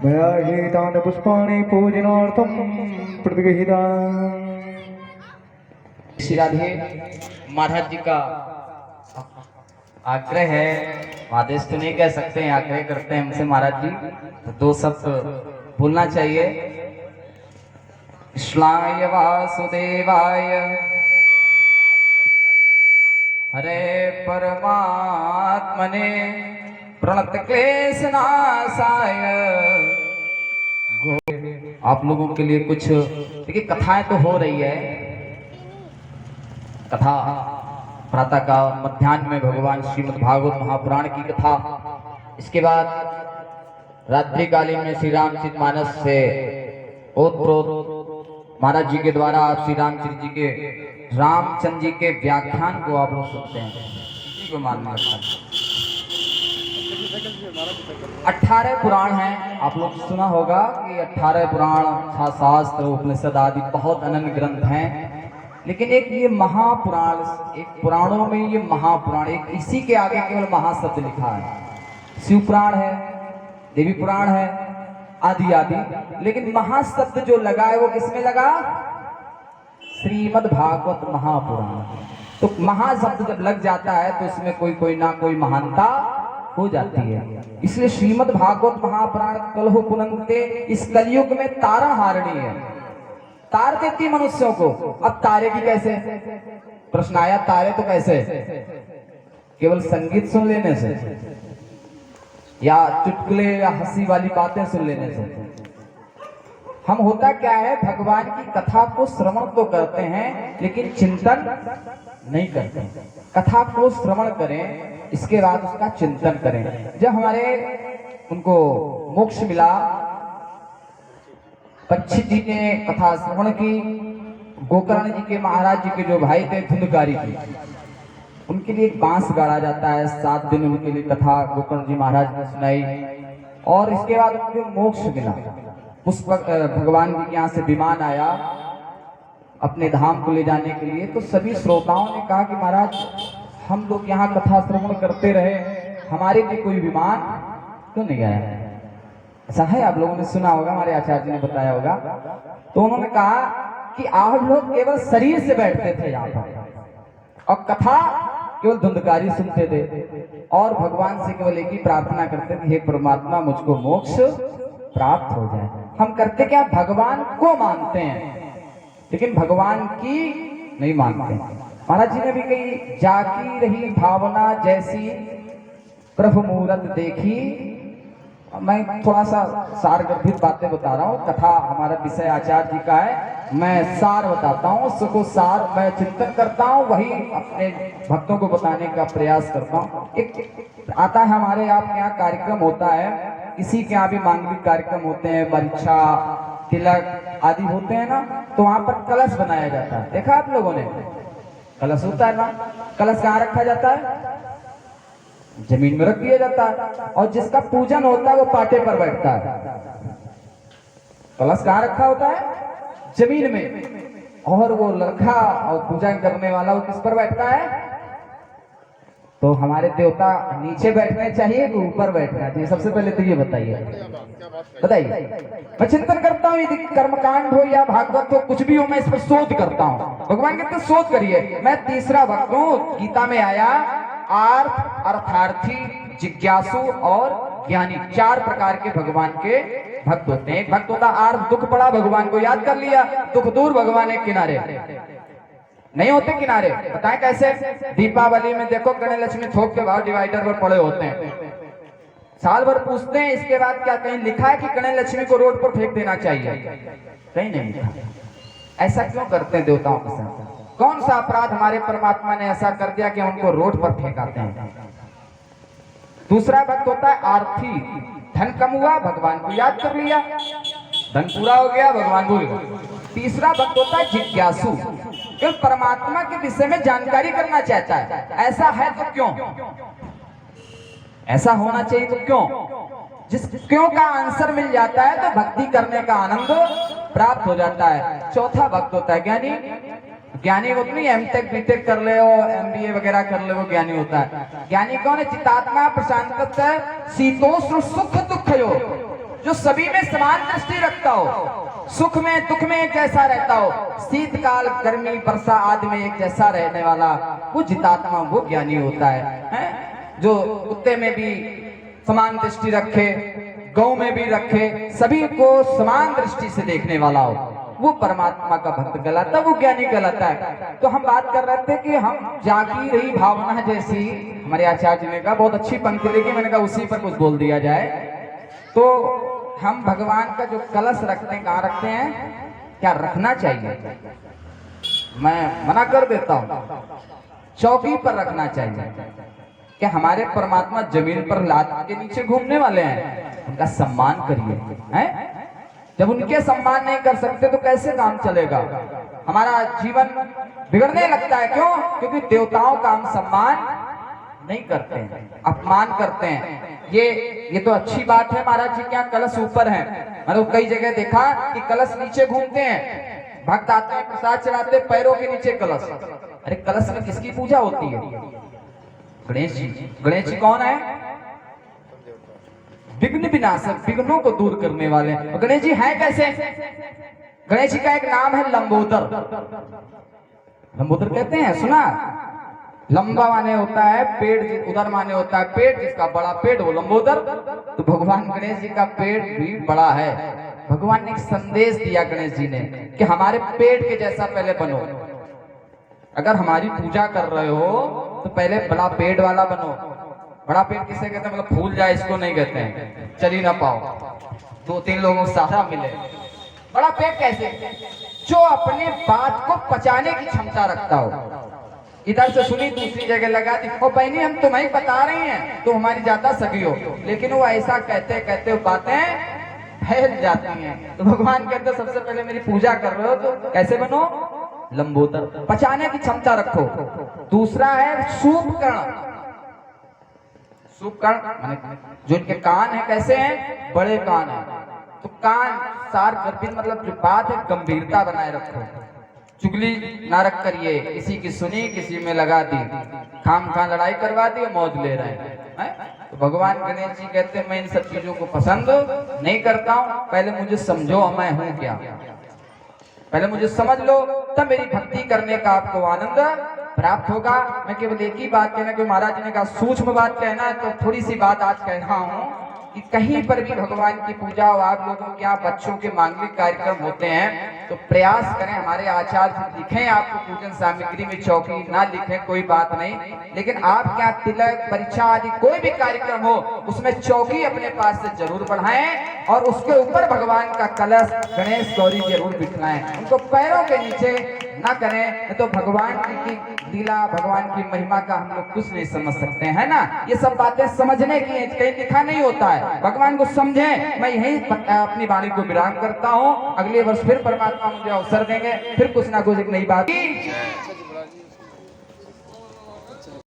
मया एतानि पुष्पाणि पूजनार्थं प्रतिगृहीतानि। श्री राधे महाराज जी का आग्रह है, आदेश तो नहीं कह सकते हैं, आग्रह करते हैं हमसे महाराज जी, तो दो शब्द बोलना चाहिए। कृष्णाय वासुदेवाय हरे परमात्मने प्रणत क्लेशनाशाय। आप लोगों के लिए कुछ देखिए, कथाएं तो हो रही है, कथा प्रातः का मध्याह्न में भगवान श्रीमद् भागवत महापुराण की कथा, इसके बाद रात्रिकालीन में श्री रामचरित मानस से ओतप्रोत महाराज जी के द्वारा आप श्री रामचंद्र जी के व्याख्यान को आप लोग सुनते हैं, इसी को मालूम लगता है। 18 पुराण हैं, आप लोग सुना होगा कि 18 पुराण, शास्त्र, उपनिषद आदि बहुत अनन्य ग्रंथ हैं, लेकिन एक ये महापुराण, एक पुराणों में ये महापुराण, एक इसी के आगे केवल महाशब्द लिखा है। शिव पुराण है, देवी पुराण है, आदि आदि, लेकिन महाशब्द जो लगा है वो किसमें लगा? श्रीमद् भागवत महापुराण। तो महाशब्द जब लग जाता है तो इसमें कोई ना कोई महानता हो जाती है। इसलिए श्रीमद् भागवत महापुराण कलहो पुनंते इस कलयुग में तारा हारणी है, तार देती मनुष्यों को। अब तारे की कैसे? प्रश्न आया, तारे तो कैसे? केवल संगीत सुन लेने से, या चुटकुले या हंसी वाली बातें सुन लेने से? हम होता क्या है, भगवान की कथा को श्रवण तो करते हैं लेकिन चिंतन नहीं करते। कथा को श्रवण करें, इसके बाद उसका चिंतन करें। जब हमारे उनको मोक्ष मिला, परीक्षित जी ने कथा श्रवण की, गोकर्ण जी के महाराज जी के जो भाई थे धुंधकारी जी, उनके लिए एक बांस गाड़ा जाता है, 7 दिन उनके लिए कथा गोकर्ण जी महाराज ने सुनाई, और इसके बाद उनको मोक्ष मिला। उस भगवान जी के यहाँ से विमान आया अपने धाम को ले जाने के लिए, तो सभी श्रोताओं ने कहा कि महाराज हम लोग यहाँ कथा श्रवण करते रहे, हमारे लिए कोई विमान क्यों नहीं आया? ऐसा है, आप लोगों ने सुना होगा, हमारे आचार्य जी ने बताया होगा। तो उन्होंने कहा कि आप लोग केवल शरीर से बैठते थे यहाँ पर और कथा केवल धुंधकारी सुनते थे, और भगवान से केवल एक ही प्रार्थना करते थे, हे परमात्मा मुझको मोक्ष प्राप्त हो जाए। हम करते क्या? भगवान को मानते हैं लेकिन भगवान की नहीं मानते। महाराज जी ने भी कही, जाकी रही भावना जैसी प्रभु मूरत देखी। मैं थोड़ा सा सारगर्भित बातें बता रहा हूँ, कथा हमारा विषय आचार्य जी का है, मैं सार बताता हूँ, उसको सार मैं चिंतन करता हूँ, वही अपने भक्तों को बताने का प्रयास करता हूँ। एक आता है हमारे आपके यहाँ कार्यक्रम होता है, किसी के यहाँ भी मांगलिक कार्यक्रम होते हैं, परीक्षा, तिलक आदि होते हैं ना, तो वहां पर कलश बनाया जाता है। देखा आप लोगों ने? कलश होता है ना, कलश कहाँ रखा जाता है? जमीन में रख दिया जाता है, और जिसका पूजन होता है वो पाटे पर बैठता है। कलश कहाँ रखा होता है? जमीन में, और वो लड़का और पूजा करने वाला वो किस पर बैठता है? तो हमारे देवता नीचे बैठने चाहिए कि ऊपर बैठना चाहिए? सबसे पहले तो ये बताइए, मैं चिंतन करता हूँ, यदि कर्मकांड हो या भागवत हो, कुछ भी हो, मैं इस पर शोध करता हूँ। भगवान कहते हैं शोध करिए। मैं तीसरा भक्त हूँ, गीता में आया, आर्थ, अर्थार्थी, जिज्ञासु और ज्ञानी, 4 प्रकार के भगवान के भक्त होते हैं। एक भक्त होता आर्थ, दुख पड़ा भगवान को याद कर लिया, दुख दूर, भगवान एक किनारे। नहीं होते किनारे, बताएं कैसे? दीपावली में देखो गणेश लक्ष्मी थोक के भाव डिवाइडर पर पड़े होते हैं, साल भर पूछते हैं, इसके बाद क्या कहीं लिखा है कि गणेश लक्ष्मी को रोड पर फेंक देना चाहिए? कहीं नहीं लिखा। ऐसा क्यों करते हैं देवताओं के साथ? कौन सा अपराध हमारे परमात्मा ने ऐसा कर दिया कि उनको रोड पर फेंकाते हैं? दूसरा भक्त होता है आर्थी, धन कम हुआ भगवान को याद कर लिया, धन पूरा हो गया भगवान भूल गए। तीसरा भक्त होता है जिज्ञासु, केवल परमात्मा के विषय में जानकारी करना चाहता है। ऐसा है तो क्यों? ऐसा होना चाहिए तो क्यों? जिस क्यों का आंसर मिल जाता है तो भक्ति करने का आनंद प्राप्त हो जाता है। चौथा भक्त होता है ज्ञानी। ज्ञानी वो नहीं एमटेक बीटेक कर ले और एमबीए वगैरह कर ले वो ज्ञानी होता है। ज्ञानी कौन है? चितात्मा प्रशांत शीतोष्ण सुख दुख यो, जो सभी में समान दृष्टि रखता हो, सुख में दुख में एक जैसा रहता हो, शीतकाल गर्मी वर्षा आदि में एक जैसा रहने वाला वो जितात्मा, वो ज्ञानी होता है? जो कुत्ते में भी समान दृष्टि रखे, गौ में भी रखे, सभी को समान दृष्टि से देखने वाला हो, वो परमात्मा का भक्त कहलाता है, वो ज्ञानी कहलाता है। तो हम बात कर रहे थे कि हम जागी रही भावना जैसी, हमारे आचार्य जी ने कहा बहुत अच्छी पंक्ति लिखी, मैंने कहा उसी पर कुछ बोल दिया जाए। तो हम भगवान का जो कलश रखते हैं, कहाँ रखते हैं, क्या रखना चाहिए? मैं मना कर देता हूँ, चौकी पर रखना चाहिए। क्या हमारे परमात्मा जमीन पर लात के नीचे घूमने वाले हैं? उनका सम्मान करिए, हैं? जब उनके सम्मान नहीं कर सकते तो कैसे काम चलेगा? हमारा जीवन बिगड़ने लगता है। क्यों? क्योंकि देवताओं का हम सम्मान नहीं करते हैं, अपमान करते हैं। ये तो अच्छी बात है, महाराज जी के यहाँ कलश ऊपर है। मैंने कई जगह देखा कि कलश नीचे घूमते हैं, भक्त आते हैं प्रसाद चढ़ाते, पैरों के नीचे कलश। अरे कलश में किसकी पूजा होती है? गणेश जी। गणेश जी कौन है? विघ्न विनाशक, विघ्नों को दूर करने वाले। गणेश जी हैं कैसे? गणेश जी का एक नाम है लंबोदर। लंबोदर कहते हैं, सुना? लंबा माने होता है पेड़, उधर माने होता है पेड़, जिसका बड़ा पेड़ वो लंबोदर। तो भगवान गणेश जी का पेड़ भी बड़ा है। भगवान ने एक संदेश दिया गणेश जी ने कि हमारे पेड़ के जैसा पहले बनो। अगर हमारी पूजा कर रहे हो तो पहले बड़ा पेड़ वाला बनो। बड़ा पेड़ किसे कहते हैं? मतलब फूल जाए इसको नहीं कहते हैं, चल ही ना पाओ, 2-3 लोगों को सहारा मिले। बड़ा पेड़ कैसे? जो अपने बात को पचाने की क्षमता रखता हो। इधर से सुनी दूसरी जगह लगा दी, ओ बहनी हम तुम्हें बता रही हैं, तो हमारी ज्यादा सगी हो। लेकिन वो ऐसा कहते कहते बातें फैल जाती हैं। तो भगवान कहते सबसे पहले मेरी पूजा कर रहे हो तो कैसे बनो? लंबोदर, पचाने की क्षमता रखो। दूसरा है सूपकर्ण। सूपकर्ण जो इनके कान है कैसे हैं? बड़े कान है। तो कान सार गर्भित, मतलब जो बात है गंभीरता बनाए रखो, चुगली ना रख करिए, किसी की सुनी किसी में लगा दी, खाम खा लड़ाई करवा दी, मौज ले रहे हैं। तो भगवान गणेश जी कहते हैं मैं इन सब चीजों को पसंद नहीं करता हूँ, पहले मुझे समझो मैं हूँ क्या, पहले मुझे समझ लो, तब मेरी भक्ति करने का आपको आनंद प्राप्त होगा। मैं केवल एक ही बात कहना, कि महाराज जी ने कहा सूक्ष्म बात कहना, तो थोड़ी सी बात आज कह रहा हूँ कि कहीं पर भी भगवान की पूजा और आप लोगों के यहाँ बच्चों के मांगलिक कार्यक्रम होते हैं तो प्रयास करें, हमारे आचार्य लिखें आपको पूजन सामग्री में चौकी, ना लिखें कोई बात नहीं, लेकिन आपके यहाँ तिलक परीक्षा आदि कोई भी कार्यक्रम हो उसमें चौकी अपने पास से जरूर बढ़ाएं और उसके ऊपर भगवान का कलश गणेश गौरी जरूर बिठाएं, उनको पैरों के नीचे ना करें, तो भगवान की लीला भगवान की महिमा का हम लोग कुछ नहीं समझ सकते हैं ना। ये सब बातें समझने की हैं, कहीं लिखा नहीं होता है। भगवान को समझें। मैं यही अपनी वाणी को विराम करता हूँ। अगले वर्ष फिर परमात्मा मुझे अवसर देंगे, फिर कुछ ना कुछ एक नई बात।